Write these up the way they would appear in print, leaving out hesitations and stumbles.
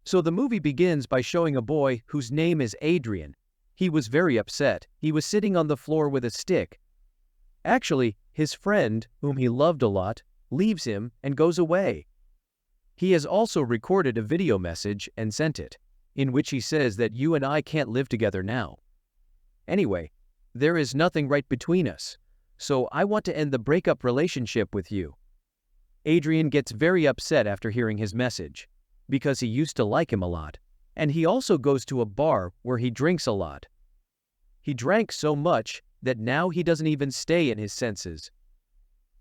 So the movie begins by showing a boy whose name is Adrian. He was very upset. He was sitting on the floor with a stick. Actually, his friend, whom he loved a lot, leaves him and goes away. He has also recorded a video message and sent it, in which he says that you and I can't live together now. Anyway, there is nothing right between us, so I want to end the breakup relationship with you. Adrian gets very upset after hearing his message, because he used to like him a lot, and he also goes to a bar where he drinks a lot. He drank so much that now he doesn't even stay in his senses.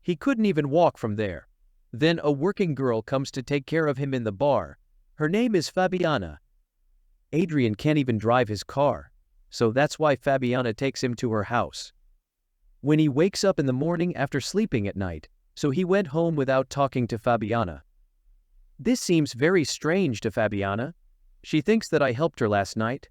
He couldn't even walk from there. Then a working girl comes to take care of him in the bar. Her name is Fabiana. Adrian can't even drive his car, so that's why Fabiana takes him to her house. When he wakes up in the morning after sleeping at night, so he went home without talking to Fabiana. This seems very strange to Fabiana. She thinks that I helped her last night.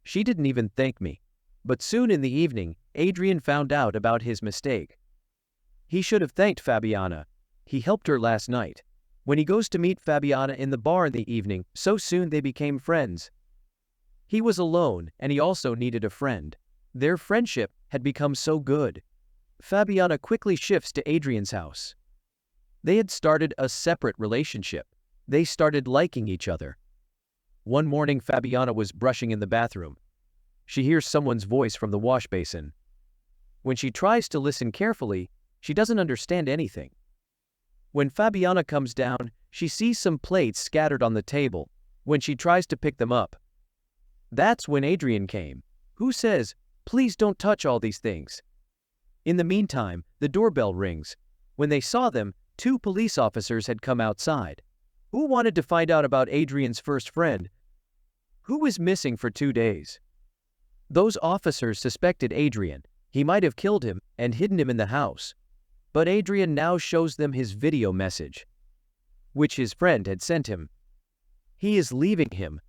She didn't even thank me. But soon in the evening, Adrian found out about his mistake. He should have thanked Fabiana. He helped her last night. When he goes to meet Fabiana in the bar in the evening, so soon they became friends. He was alone, and he also needed a friend. Their friendship had become so good. Fabiana quickly shifts to Adrian's house. They had started a separate relationship. They started liking each other. One morning, Fabiana was brushing in the bathroom. She hears someone's voice from the wash basin. When she tries to listen carefully, she doesn't understand anything. When Fabiana comes down, she sees some plates scattered on the table. When she tries to pick them up, that's when Adrian came, who says, "Please don't touch all these things." In the meantime, the doorbell rings. When they saw them, 2 police officers had come outside, who wanted to find out about Adrian's first friend, who was missing for 2 days. Those officers suspected Adrian. He might have killed him and hidden him in the house. But Adrian now shows them his video message, which his friend had sent him. He is leaving him.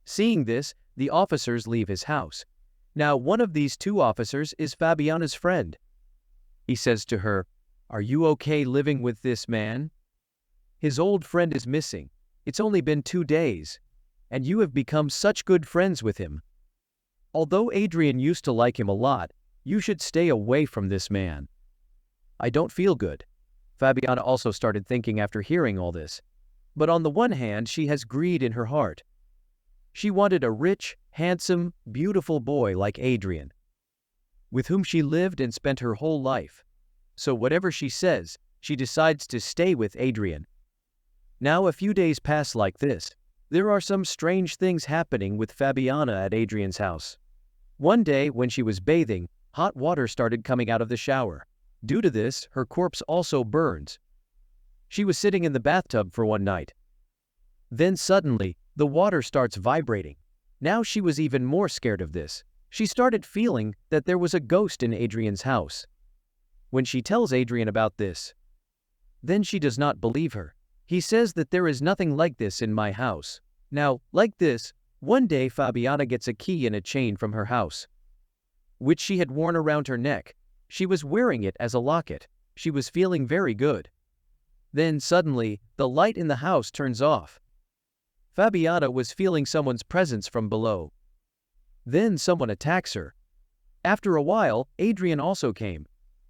Seeing this, the officers leave his house. Now one of these 2 officers is Fabiana's friend. He says to her, "Are you okay living with this man? His old friend is missing. It's only been 2 days, and you have become such good friends with him. Although Adrian used to like him a lot, you should stay away from this man." I don't feel good. Fabiana also started thinking after hearing all this. But on the one hand, she has greed in her heart. She wanted a rich, handsome, beautiful boy like Adrian, with whom she lived and spent her whole life. So whatever she says, she decides to stay with Adrian. Now a few days pass like this. There are some strange things happening with Fabiana at Adrian's house. One day, when she was bathing, hot water started coming out of the shower. Due to this, her corpse also burns. She was sitting in the bathtub for one night. Then suddenly, the water starts vibrating. Now she was even more scared of this. She started feeling that there was a ghost in Adrian's house. When she tells Adrian about this, then she does not believe her. He says that there is nothing like this in my house. Now, like this, one day Fabiana gets a key and a chain from her house, which she had worn around her neck. She was wearing it as a locket. She was feeling very good. Then suddenly, the light in the house turns off. Fabiana was feeling someone's presence from below. Then someone attacks her. After a while, Adrian also came.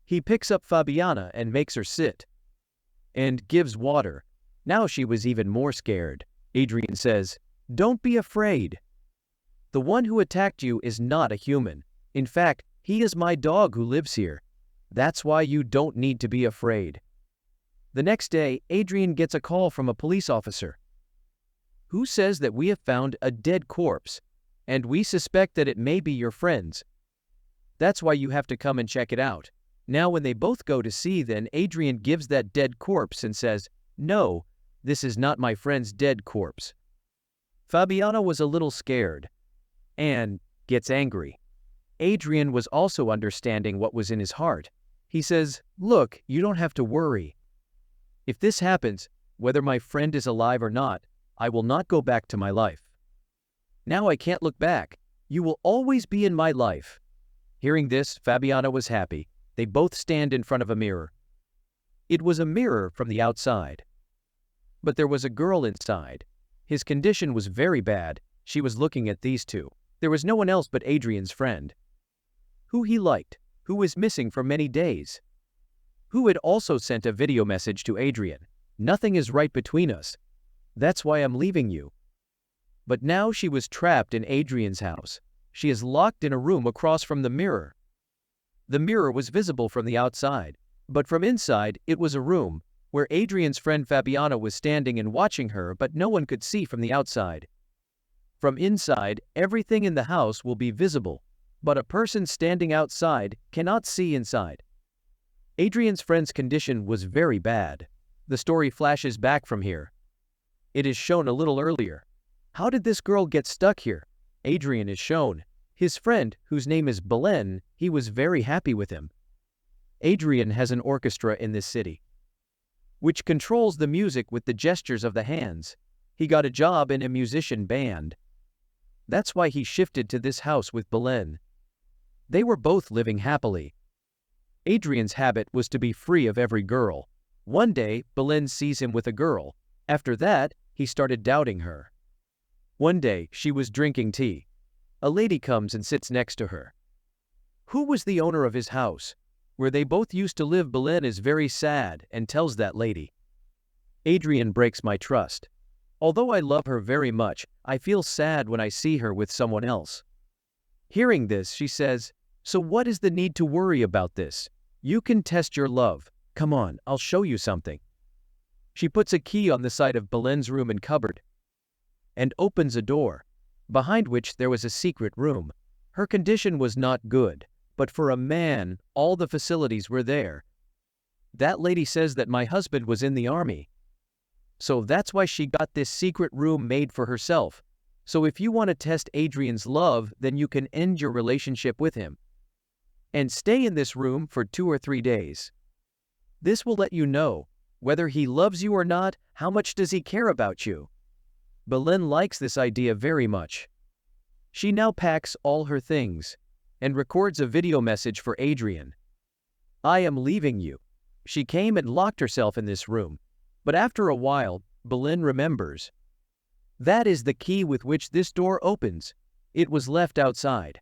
He picks up Fabiana and makes her sit, and gives water. Now she was even more scared. Adrian says, "Don't be afraid. The one who attacked you is not a human. In fact, he is my dog who lives here. That's why you don't need to be afraid." The next day, Adrian gets a call from a police officer, who says that we have found a dead corpse, and we suspect that it may be your friend's. That's why you have to come and check it out. Now when they both go to see, then Adrian gives that dead corpse and says, "No, this is not my friend's dead corpse." Fabiana was a little scared and gets angry. Adrian was also understanding what was in his heart. He says, "Look, you don't have to worry. If this happens, whether my friend is alive or not, I will not go back to my life. Now I can't look back. You will always be in my life." Hearing this, Fabiana was happy. They both stand in front of a mirror. It was a mirror from the outside, but there was a girl inside. His condition was very bad. She was looking at these two. There was no one else but Adrian's friend, who he liked, who was missing for many days, who had also sent a video message to Adrian. Nothing is right between us. That's why I'm leaving you. But now she was trapped in Adrian's house. She is locked in a room across from the mirror. The mirror was visible from the outside, but from inside it was a room where Adrian's friend Fabiana was standing and watching her, but no one could see from the outside. From inside, everything in the house will be visible, but a person standing outside cannot see inside. Adrian's friend's condition was very bad. The story flashes back from here. It is shown a little earlier. How did this girl get stuck here? Adrian is shown. His friend, whose name is Belen, he was very happy with him. Adrian has an orchestra in this city, which controls the music with the gestures of the hands. He got a job in a musician band. That's why he shifted to this house with Belen. They were both living happily. Adrian's habit was to be free of every girl. One day, Belen sees him with a girl. After that, he started doubting her. One day, she was drinking tea. A lady comes and sits next to her. Who was the owner of his house, where they both used to live? Belen is very sad and tells that lady, Adrian breaks my trust. Although I love her very much, I feel sad when I see her with someone else. Hearing this, she says, so what is the need to worry about this? You can test your love. Come on, I'll show you something. She puts a key on the side of Belen's room and cupboard and opens a door, behind which there was a secret room. Her condition was not good, but for a man, all the facilities were there. That lady says that my husband was in the army. So that's why she got this secret room made for herself. So if you want to test Adrian's love, then you can end your relationship with him and stay in this room for 2 or 3 days. This will let you know whether he loves you or not. How much does he care about you? Belen likes this idea very much. She now packs all her things and records a video message for Adrian. I am leaving you. She came and locked herself in this room. But after a while, Belen remembers. That is the key with which this door opens. It was left outside.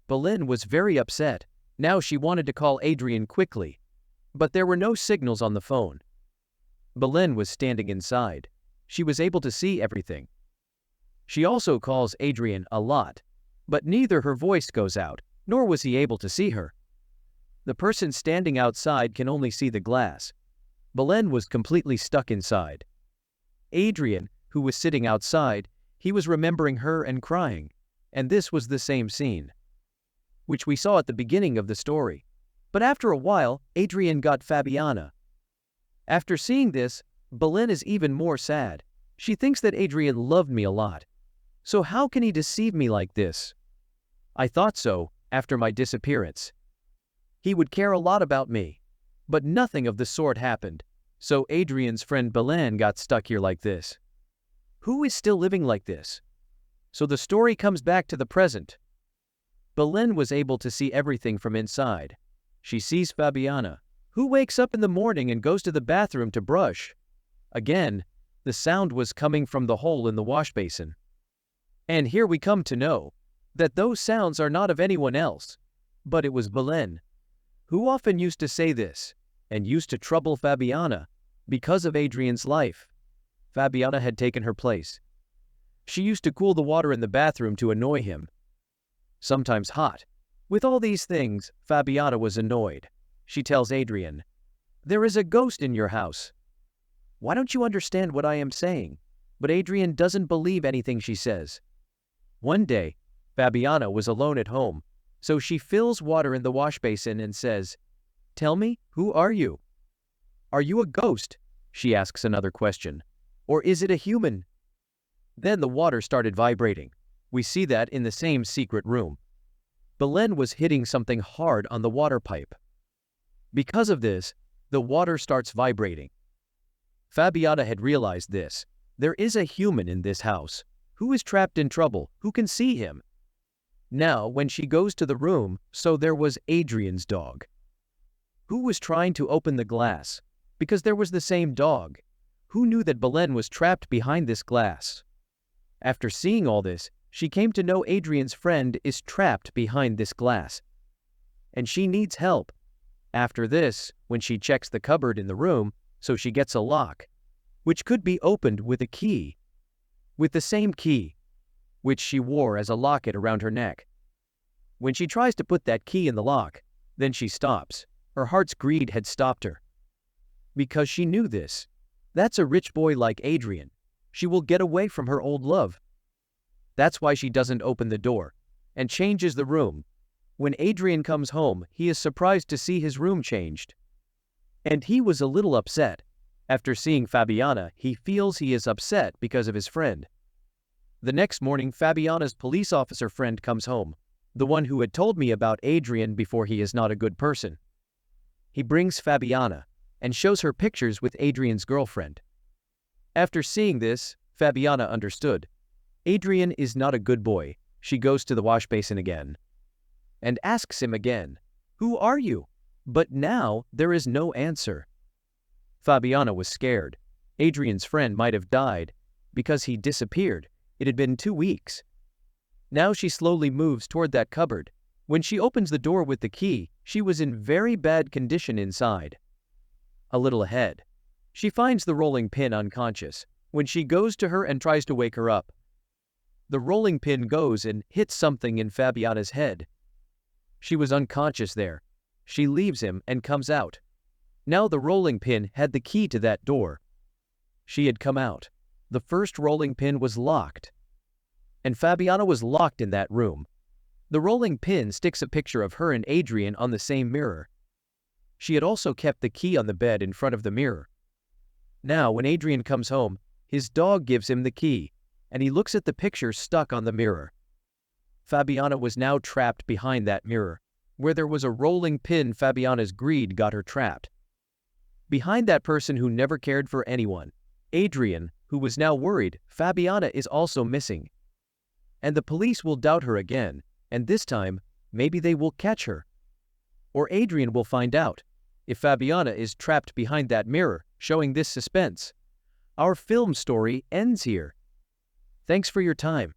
Belen was very upset. Now she wanted to call Adrian quickly, but there were no signals on the phone. Belen was standing inside. She was able to see everything. She also calls Adrian a lot, but neither her voice goes out, nor was he able to see her. The person standing outside can only see the glass. Belen was completely stuck inside. Adrian, who was sitting outside, he was remembering her and crying, and this was the same scene, which we saw at the beginning of the story. But after a while, Adrian got Fabiana. After seeing this, Belen is even more sad. She thinks that Adrian loved me a lot. So how can he deceive me like this? I thought so, after my disappearance. He would care a lot about me. But nothing of the sort happened. So Adrian's friend Belen got stuck here like this. Who is still living like this? So the story comes back to the present. Belen was able to see everything from inside. She sees Fabiana, who wakes up in the morning and goes to the bathroom to brush. Again, the sound was coming from the hole in the wash basin. And here we come to know that those sounds are not of anyone else, but it was Belen, who often used to say this, and used to trouble Fabiana because of Adrian's life. Fabiana had taken her place. She used to cool the water in the bathroom to annoy him, sometimes hot. With all these things, Fabiana was annoyed. She tells Adrian, there is a ghost in your house. Why don't you understand what I am saying? But Adrian doesn't believe anything she says. One day, Fabiana was alone at home, so she fills water in the wash basin and says, tell me, who are you? Are you a ghost? She asks another question. Or is it a human? Then the water started vibrating. We see that in the same secret room. Belen was hitting something hard on the water pipe. Because of this, the water starts vibrating. Fabiana had realized this. There is a human in this house who is trapped in trouble, who can see him. Now, when she goes to the room, so there was Adrian's dog, who was trying to open the glass, because there was the same dog, Who knew that Belen was trapped behind this glass? After seeing all this, she came to know Adrian's friend is trapped behind this glass, and she needs help. After this, when she checks the cupboard in the room, so she gets a lock, which could be opened with a key, with the same key, which she wore as a locket around her neck. When she tries to put that key in the lock, then she stops. Her heart's greed had stopped her. Because she knew this. That's a rich boy like Adrian. She will get away from her old love. That's why she doesn't open the door and changes the room. When Adrian comes home, he is surprised to see his room changed. And he was a little upset. After seeing Fabiana, he feels he is upset because of his friend. The next morning, Fabiana's police officer friend comes home, the one who had told me about Adrian before he is not a good person. He brings Fabiana and shows her pictures with Adrian's girlfriend. After seeing this, Fabiana understood. Adrian is not a good boy. She goes to the wash basin again and asks him again, "Who are you?" But now there is no answer. Fabiana was scared. Adrian's friend might have died because he disappeared. It had been 2 weeks. Now she slowly moves toward that cupboard. When she opens the door with the key, she was in very bad condition inside. A little ahead, she finds the rolling pin unconscious. When she goes to her and tries to wake her up, the rolling pin goes and hits something in Fabiana's head. She was unconscious there. She leaves him and comes out. Now the rolling pin had the key to that door. She had come out. The first rolling pin was locked, and Fabiana was locked in that room. The rolling pin sticks a picture of her and Adrian on the same mirror. She had also kept the key on the bed in front of the mirror. Now, when Adrian comes home, his dog gives him the key, and he looks at the picture stuck on the mirror. Fabiana was now trapped behind that mirror. Where there was a rolling pin, Fabiana's greed got her trapped. Behind that person who never cared for anyone, Adrian, who was now worried, Fabiana is also missing. And the police will doubt her again, and this time, maybe they will catch her. Or Adrian will find out if Fabiana is trapped behind that mirror, showing this suspense. Our film story ends here. Thanks for your time.